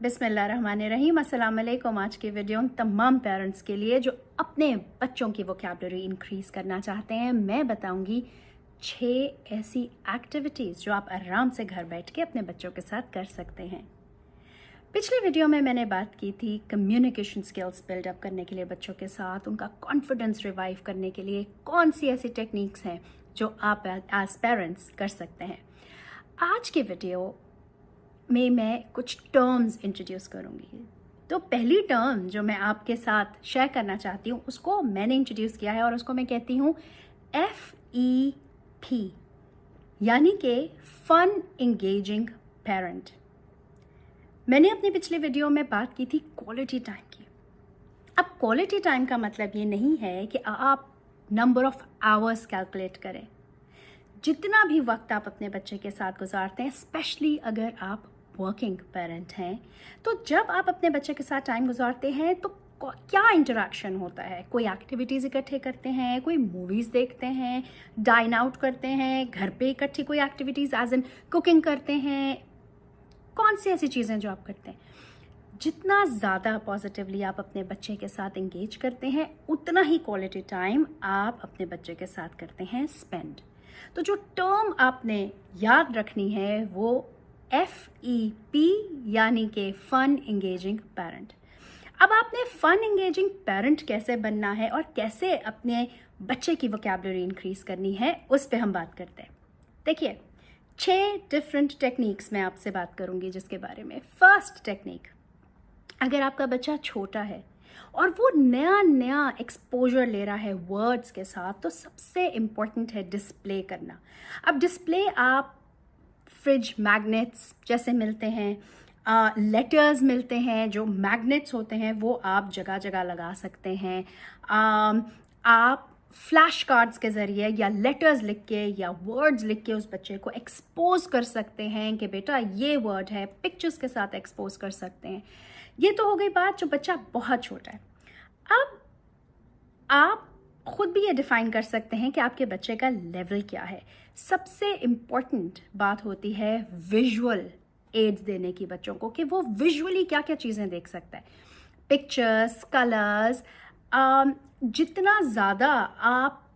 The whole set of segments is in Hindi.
बिस्मिल्लाहिर्रहमानिर्रहीम। अस्सलाम वालेकुम। आज की वीडियो उन तमाम पेरेंट्स के लिए जो अपने बच्चों की वोकैबुलरी इंक्रीज़ करना चाहते हैं। मैं बताऊंगी 6 ऐसी एक्टिविटीज़ जो आप आराम से घर बैठ के अपने बच्चों के साथ कर सकते हैं। पिछले वीडियो में मैंने बात की थी कम्युनिकेशन स्किल्स बिल्डअप करने के लिए बच्चों के साथ, उनका कॉन्फिडेंस रिवाइव करने के लिए कौन सी ऐसी टेक्निक्स हैं जो आप एज पेरेंट्स कर सकते हैं। आज की वीडियो में मैं कुछ टर्म्स इंट्रोड्यूस करूँगी। तो पहली टर्म जो मैं आपके साथ शेयर करना चाहती हूँ उसको मैंने इंट्रोड्यूस किया है और उसको मैं कहती हूँ FEP, यानी कि फन इंगेजिंग पेरेंट। मैंने अपनी पिछले वीडियो में बात की थी क्वालिटी टाइम की। अब क्वालिटी टाइम का मतलब ये नहीं है कि आप नंबर ऑफ आवर्स कैलकुलेट करें। जितना भी वक्त आप अपने बच्चे के साथ गुजारते हैं, स्पेशली अगर आप वर्किंग पेरेंट हैं, तो जब आप अपने बच्चे के साथ टाइम गुजारते हैं तो क्या इंटरेक्शन होता है। कोई एक्टिविटीज़ इकट्ठे करते हैं, कोई मूवीज़ देखते हैं, डाइन आउट करते हैं, घर पे इकट्ठी कोई एक्टिविटीज़ एज इन कुकिंग करते हैं, कौन सी ऐसी चीज़ें जो आप करते हैं। जितना ज़्यादा पॉजिटिवली आप अपने बच्चे के साथ इंगेज करते हैं, उतना ही क्वालिटी टाइम आप अपने बच्चे के साथ करते हैं स्पेंड। तो जो टर्म आपने याद रखनी है वो FEP, यानी कि फन इंगेजिंग पेरेंट। अब आपने फन इंगेजिंग पेरेंट कैसे बनना है और कैसे अपने बच्चे की वोकैबुलरी इंक्रीज करनी है, उस पर हम बात करते हैं। देखिए, 6 डिफरेंट टेक्निक्स मैं आपसे बात करूंगी जिसके बारे में। फर्स्ट टेक्निक, अगर आपका बच्चा छोटा है और वो नया नया एक्सपोजर ले रहा है वर्ड्स के साथ, तो सबसे इम्पोर्टेंट है डिस्प्ले करना। अब डिस्प्ले आप फ्रिज मैग्नेट्स जैसे मिलते हैं, लेटर्स मिलते हैं, जो मैग्नेट्स होते हैं वो आप जगह जगह लगा सकते हैं। आप फ्लैश कार्ड्स के ज़रिए या लेटर्स लिख के या वर्ड्स लिख के उस बच्चे को एक्सपोज कर सकते हैं कि बेटा ये वर्ड है, पिक्चर्स के साथ एक्सपोज कर सकते हैं। ये तो हो गई बात जो बच्चा बहुत छोटा है। अब आप खुद भी ये डिफाइन कर सकते हैं कि आपके बच्चे का लेवल क्या है। सबसे इम्पॉर्टेंट बात होती है विजुअल एड्स देने की बच्चों को, कि वो विजुअली क्या क्या चीज़ें देख सकता है। पिक्चर्स, कलर्स, जितना ज़्यादा आप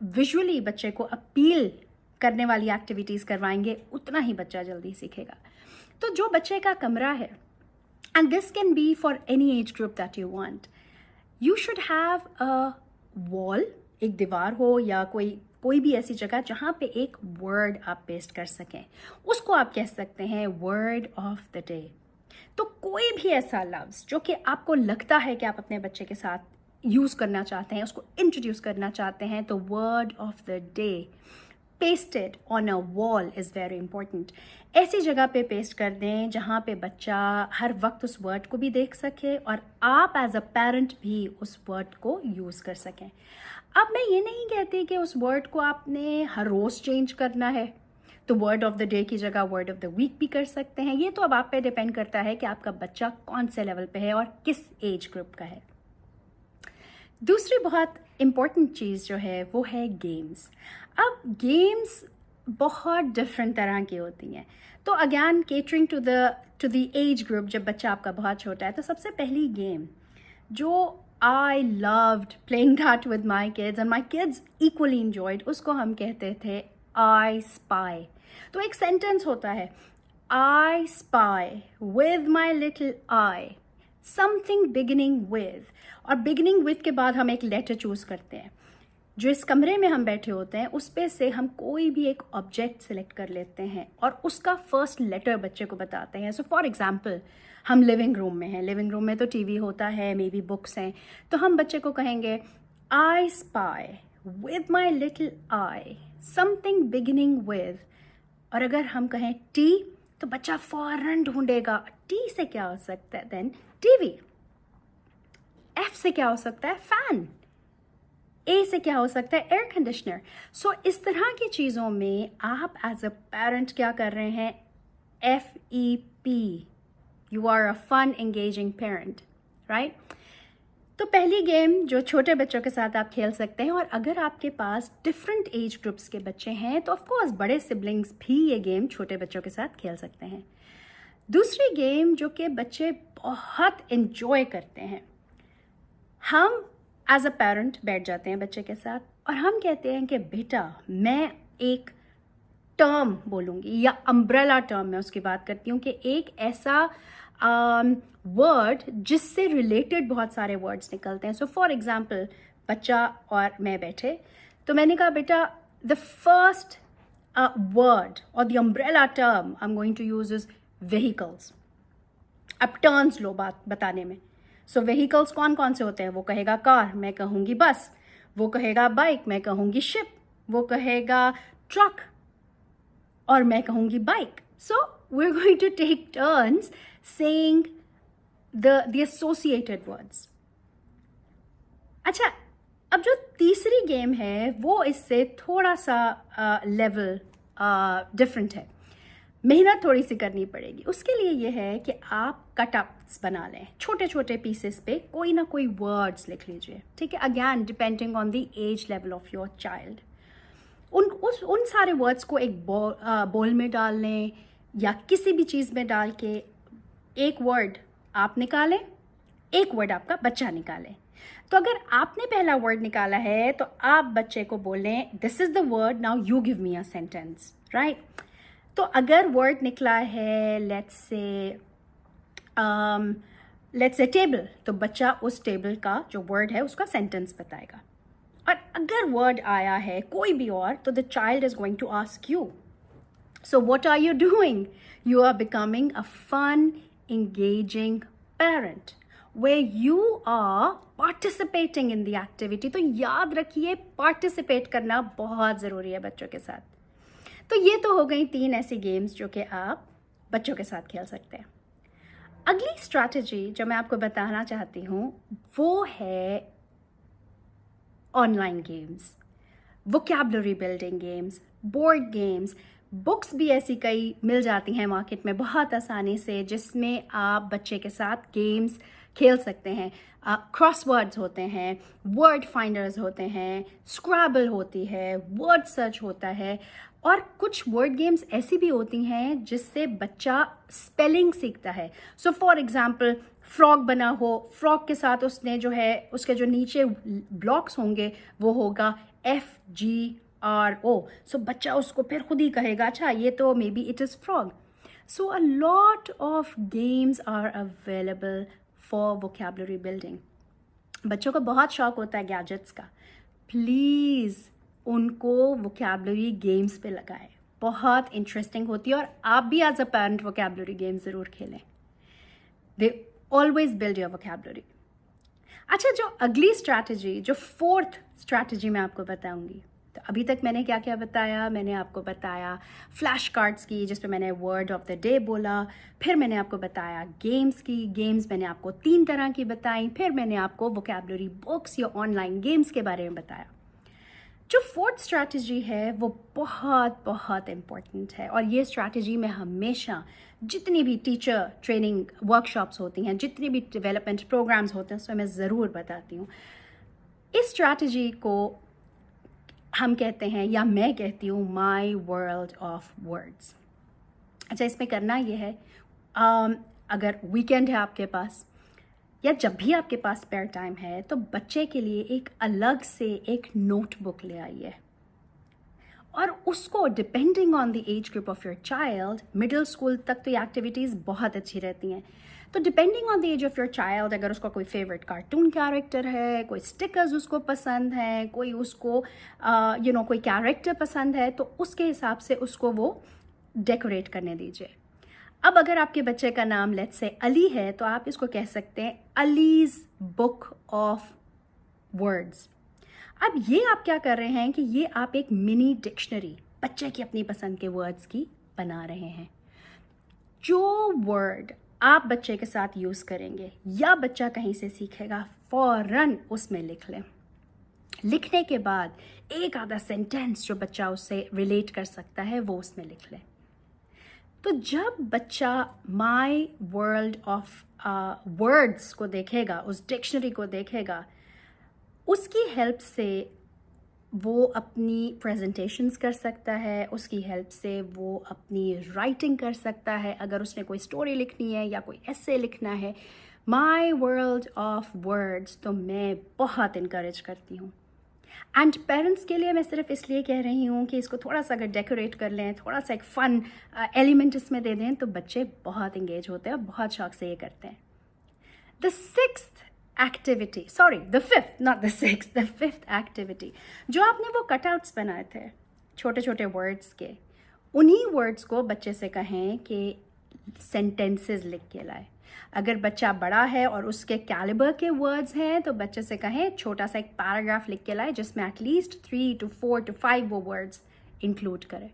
विजुअली बच्चे को अपील करने वाली एक्टिविटीज़ करवाएंगे, उतना ही बच्चा जल्दी सीखेगा। तो जो बच्चे का कमरा है, and this can be for any age group that you want, you should have a wall, एक दीवार हो या कोई भी ऐसी जगह जहाँ पे एक वर्ड आप पेस्ट कर सकें। उसको आप कह सकते हैं वर्ड ऑफ द डे। तो कोई भी ऐसा लफ्ज़ जो कि आपको लगता है कि आप अपने बच्चे के साथ यूज़ करना चाहते हैं, उसको इंट्रोड्यूस करना चाहते हैं, तो word of the day pasted on a wall is very important. ऐसी जगह पे पेस्ट कर दें जहाँ पे बच्चा हर वक्त उस वर्ड को भी देख सके और आप एज अ पेरेंट भी उस वर्ड को यूज़ कर सकें। अब मैं ये नहीं कहती कि उस वर्ड को आपने हर रोज़ चेंज करना है, तो वर्ड ऑफ द डे की जगह वर्ड ऑफ द वीक भी कर सकते हैं। ये तो अब आप पे डिपेंड करता है कि आपका बच्चा कौन से लेवल पे है और किस एज ग्रुप का है। दूसरी बहुत इम्पॉर्टेंट चीज़ जो है वो है गेम्स। अब गेम्स बहुत डिफरेंट तरह की होती हैं, तो again catering to the age group, जब बच्चा आपका बहुत छोटा है, तो सबसे पहली गेम जो I loved playing that with my kids and my kids equally enjoyed, उसको हम कहते थे आई स्पाई। तो एक सेंटेंस होता है, I spy with my little I something beginning with, और बिगिनिंग विद के बाद हम एक लेटर चूज करते हैं। जो इस कमरे में हम बैठे होते हैं उस पे से हम कोई भी एक ऑब्जेक्ट सिलेक्ट कर लेते हैं और उसका फर्स्ट लेटर बच्चे को बताते हैं। सो फॉर एग्जांपल, हम लिविंग रूम में हैं, लिविंग रूम में तो टीवी होता है, मे बी बुक्स हैं, तो हम बच्चे को कहेंगे I spy with my little I something beginning with. और अगर हम कहें टी, तो बच्चा फौरन ढूंढेगा टी से क्या हो सकता है, देन टीवी। एफ से क्या हो सकता है, फैन। ए से क्या हो सकता है, एयर कंडीशनर। सो इस तरह की चीज़ों में आप एज अ पेरेंट क्या कर रहे हैं, FEP, you are a fun engaging parent, right. तो पहली गेम जो छोटे बच्चों के साथ आप खेल सकते हैं, और अगर आपके पास डिफरेंट एज ग्रुप्स के बच्चे हैं तो ऑफकोर्स बड़े सिबलिंग्स भी ये गेम छोटे बच्चों के साथ खेल सकते हैं। दूसरी गेम जो कि बच्चे बहुत इन्जॉय करते हैं, हम एज अ पेरेंट बैठ जाते हैं बच्चे के साथ और हम कहते हैं कि बेटा मैं एक टर्म बोलूँगी या अम्ब्रेला टर्म मैं उसकी बात करती हूँ कि एक ऐसा वर्ड जिससे रिलेटेड बहुत सारे वर्ड्स निकलते हैं. सो फॉर एग्जाम्पल बच्चा और मैं बैठे तो मैंने कहा बेटा the first word or the umbrella term I'm going to use is vehicles. अब टर्न्स लो बात बताने में. सो व्हीकल्स कौन कौन से होते हैं? वो कहेगा कार, मैं कहूँगी बस. वो कहेगा बाइक, मैं कहूँगी शिप. वो कहेगा ट्रक और मैं कहूँगी bike. So we are going to take turns saying the associated words. अच्छा, अब जो तीसरी गेम है वो इससे थोड़ा सा लेवल डिफरेंट है. मेहनत थोड़ी सी करनी पड़ेगी. उसके लिए ये है कि आप कटअप्स बना लें छोटे छोटे पीसेस पे, कोई ना कोई वर्ड्स लिख लीजिए. ठीक है, again depending on the age level of your child. उन सारे वर्ड्स को एक बोल में डाल लें या किसी भी चीज़ में डाल के एक वर्ड आप निकालें, एक वर्ड आपका बच्चा निकाले. तो अगर आपने पहला वर्ड निकाला है तो आप बच्चे को बोलें this is the word, now you give me a sentence, right. तो अगर वर्ड निकला है लेट्स से टेबल, तो बच्चा उस टेबल का जो वर्ड है उसका सेंटेंस बताएगा. और अगर वर्ड आया है कोई भी और, तो the child is going to ask you, so what are you doing? You are becoming a fun engaging parent where you are participating in the activity. तो याद रखिए पार्टिसिपेट करना बहुत ज़रूरी है बच्चों के साथ. तो ये तो हो गई 3 ऐसी गेम्स जो कि आप बच्चों के साथ खेल सकते हैं. अगली स्ट्रैटेजी जो मैं आपको बताना चाहती हूँ वो है online games, vocabulary building games, board games. Books भी ऐसी कई मिल जाती हैं मार्केट में बहुत आसानी से जिसमें आप बच्चे के साथ गेम्स खेल सकते हैं. क्रॉसवर्ड्स होते हैं, वर्ड फाइंडर्स होते हैं, स्क्रैबल होती है, वर्ड सर्च होता है, और कुछ वर्ड गेम्स ऐसी भी होती हैं जिससे बच्चा स्पेलिंग सीखता है. सो फॉर एग्जांपल फ्रॉग बना हो, फ्रॉग के साथ उसने जो है उसके जो नीचे ब्लॉक्स होंगे वो होगा FGRO. सो बच्चा उसको फिर खुद ही कहेगा अच्छा ये तो maybe it is frog. So a lot of games are available for vocabulary building. बच्चों को बहुत शौक होता है गैजेट्स का. प्लीज़ उनको वोकैबुलरी गेम्स पे लगाएं, बहुत इंटरेस्टिंग होती है. और आप भी as a parent vocabulary games ज़रूर खेलें. They always build your vocabulary. अच्छा, जो अगली स्ट्रैटेजी, जो 4th स्ट्रैटेजी मैं आपको बताऊंगी, तो अभी तक मैंने क्या क्या बताया? मैंने आपको बताया फ्लैश कार्ड्स की जिस पे मैंने वर्ड ऑफ द डे बोला. फिर मैंने आपको बताया गेम्स की. गेम्स मैंने आपको 3 तरह की बताई. फिर मैंने आपको वोकैबुलरी बुक्स या ऑनलाइन गेम्स के बारे में बताया. जो 4th स्ट्रैटेजी है वो बहुत बहुत इम्पॉर्टेंट है, और ये स्ट्रैटेजी मैं हमेशा जितनी भी टीचर ट्रेनिंग वर्कशॉप्स होती हैं, जितनी भी डेवलपमेंट प्रोग्राम्स होते हैं, उसमें मैं ज़रूर बताती हूँ. इस स्ट्रैटेजी को हम कहते हैं, या मैं कहती हूँ, माई वर्ल्ड ऑफ वर्ड्स. अच्छा, इसमें करना ये है अगर वीकेंड है आपके पास या जब भी आपके पास स्पेयर टाइम है तो बच्चे के लिए एक अलग से एक नोटबुक ले आइए, और उसको depending on the age group of your child, middle school तक तो ये एक्टिविटीज़ बहुत अच्छी रहती हैं. तो depending on the age of your child, अगर उसका कोई फेवरेट कार्टून कैरेक्टर है, कोई स्टिकर्स उसको पसंद हैं, कोई उसको कोई कैरेक्टर पसंद है, तो उसके हिसाब से उसको वो डेकोरेट करने दीजिए. अब अगर आपके बच्चे का नाम लेट्स से अली है तो आप इसको कह सकते हैं अलीज़ बुक ऑफ वर्ड्स. अब ये आप क्या कर रहे हैं कि ये आप एक मिनी डिक्शनरी बच्चे की अपनी पसंद के वर्ड्स की बना रहे हैं. जो वर्ड आप बच्चे के साथ यूज़ करेंगे या बच्चा कहीं से सीखेगा, फौरन उसमें लिख लें. लिखने के बाद एक आधा सेंटेंस जो बच्चा उससे रिलेट कर सकता है वो उसमें लिख लें. तो जब बच्चा माई वर्ल्ड ऑफ वर्ड्स को देखेगा, उस डिक्शनरी को देखेगा, उसकी हेल्प से वो अपनी प्रेजेंटेशंस कर सकता है, उसकी हेल्प से वो अपनी राइटिंग कर सकता है, अगर उसने कोई स्टोरी लिखनी है या कोई एसे लिखना है। माई वर्ल्ड ऑफ वर्ड्स तो मैं बहुत इनकरेज करती हूँ। एंड पेरेंट्स के लिए मैं सिर्फ इसलिए कह रही हूँ कि इसको थोड़ा सा अगर डेकोरेट कर लें, थोड़ा सा एक फ़न एलिमेंट इसमें दे दें, तो बच्चे बहुत इंगेज होते हैं और बहुत शौक से ये करते हैं। The sixth activity, sorry, the fifth, not the sixth, the fifth activity, जो आपने वो कटआउट्स बनाए थे छोटे छोटे वर्ड्स के, उन्हीं वर्ड्स को बच्चे से कहें कि सेंटेंसेस लिख के लाए। अगर बच्चा बड़ा है और उसके कैलिबर के वर्ड्स हैं तो बच्चे से कहें छोटा सा एक पैराग्राफ लिख के लाए जिसमें एटलीस्ट 3 to 4 to 5 वो वर्ड्स इंक्लूड करें।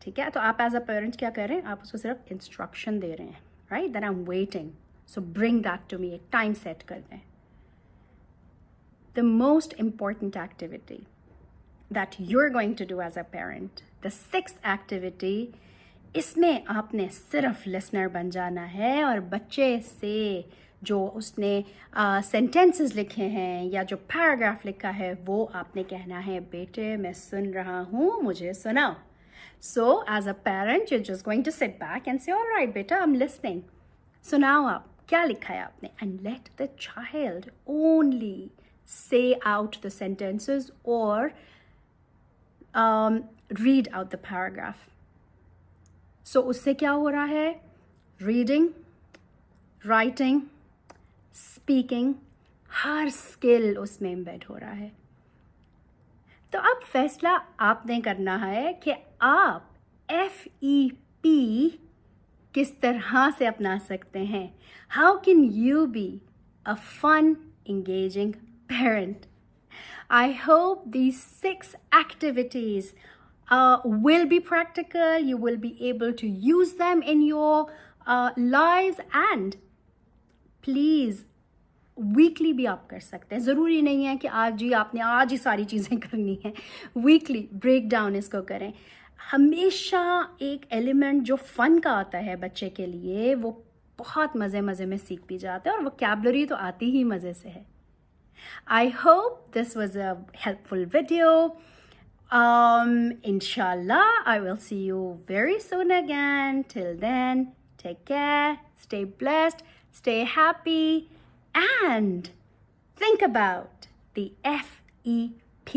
ठीक है, तो आप एज अ पेरेंट क्या कर रहे हैं, आप उसको सिर्फ इंस्ट्रक्शन दे रहे हैं, right, that I am waiting, so bring that to me, एक टाइम सेट कर दें। The most important activity that you are going to do as a parent, the sixth activity, इसमें आपने सिर्फ लिसनर बन जाना है और बच्चे से जो उसने सेंटेंसेस लिखे हैं या जो पैराग्राफ लिखा है वो आपने कहना है, बेटे मैं सुन रहा हूँ, मुझे सुनाओ। So, as a parent, you're just going to sit back and say, all right, beta, I'm listening. सुनाओ आप, क्या लिखा है आपने? And let the child only say out the sentences or read out the paragraph. So, उससे क्या हो रहा है? Reading, writing, speaking, हर स्किल उसमें एम्बेड हो रहा है। तो अब फैसला आपने करना है कि आप FEP किस तरह से अपना सकते हैं। How can you be a fun engaging parent? I hope these 6 activities will be practical. You will be able to use them in your lives, and please weekly भी आप कर सकते हैं। ज़रूरी नहीं है कि आज ही आपने आज ही सारी चीज़ें करनी है, वीकली ब्रेक डाउन इसको करें। हमेशा एक एलिमेंट जो फ़न का आता है बच्चे के लिए वो बहुत मज़े मज़े में सीख भी जाता है और वोकैबुलरी तो आती ही मज़े से है। I hope this was a helpful video. Inshallah, I will see you very soon again. Till then, take care, stay blessed, stay happy, and think about the FEP.